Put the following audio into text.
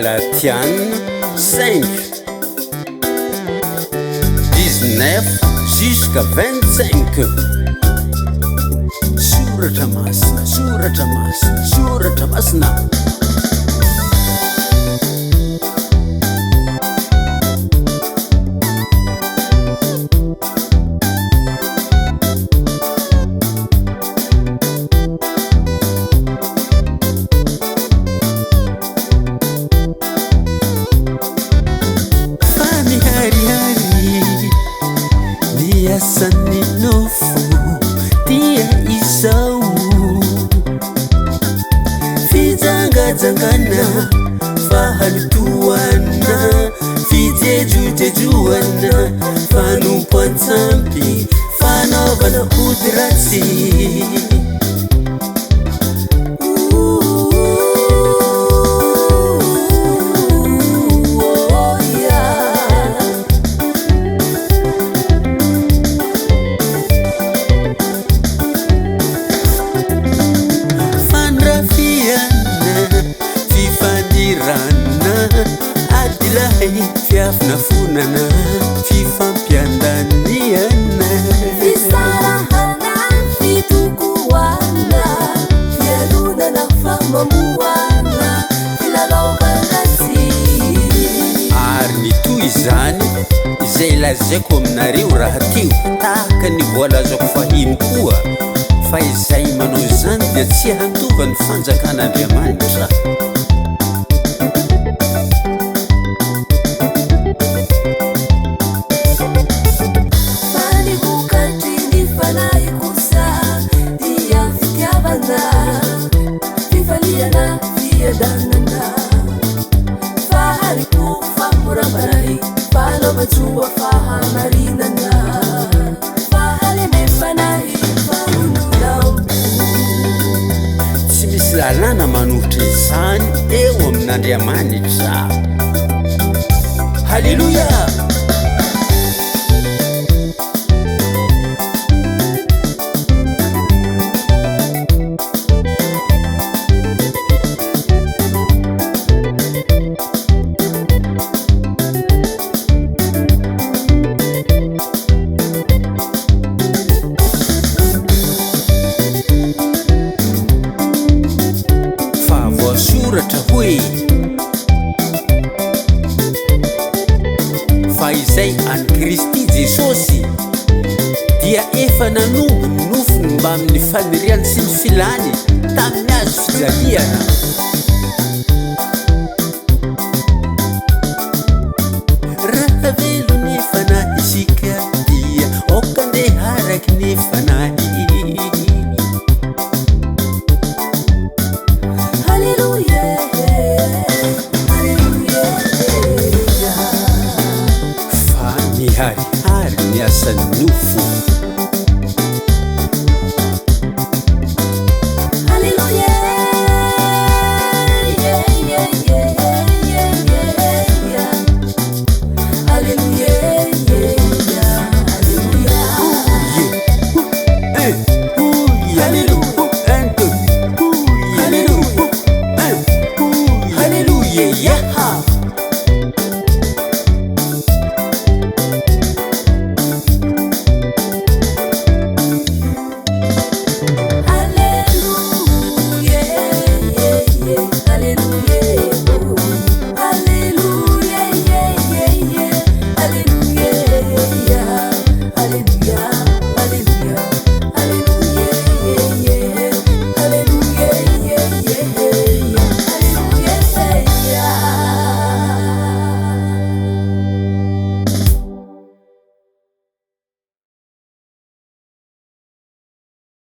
Galatians 5 19 jusqu'à 25. Soratra masina, soratra masina, soratra masina. Saninofu dia isau fizangazangana fahalutuana fijejujejuana fanumpantsampi fanaovana odratsy. Fiafnafunana fifampiandaniana fisarahana fitukuana fialunana famamuana filalaokanasi. Ary nitoy izany izay lazaiko aminareo raha teo tahaka ny voalazako fahiny koa fa izay manao izany dia tsy hanova ny fanjakan'Andriamanitra. Tsy misy lalàna manohitra izany eo amin'Andriamanitra. Halleluja. Soratra hoe fa izay any Kristy Jesosy dia efa nanombo ny nofony mba amin'ny faniriany sy ny filany tamin'ny azo fijaliana. Raha velo ny fanahy isika dia okandeha araky ny fanahy. Harihary ny asan'ny nofo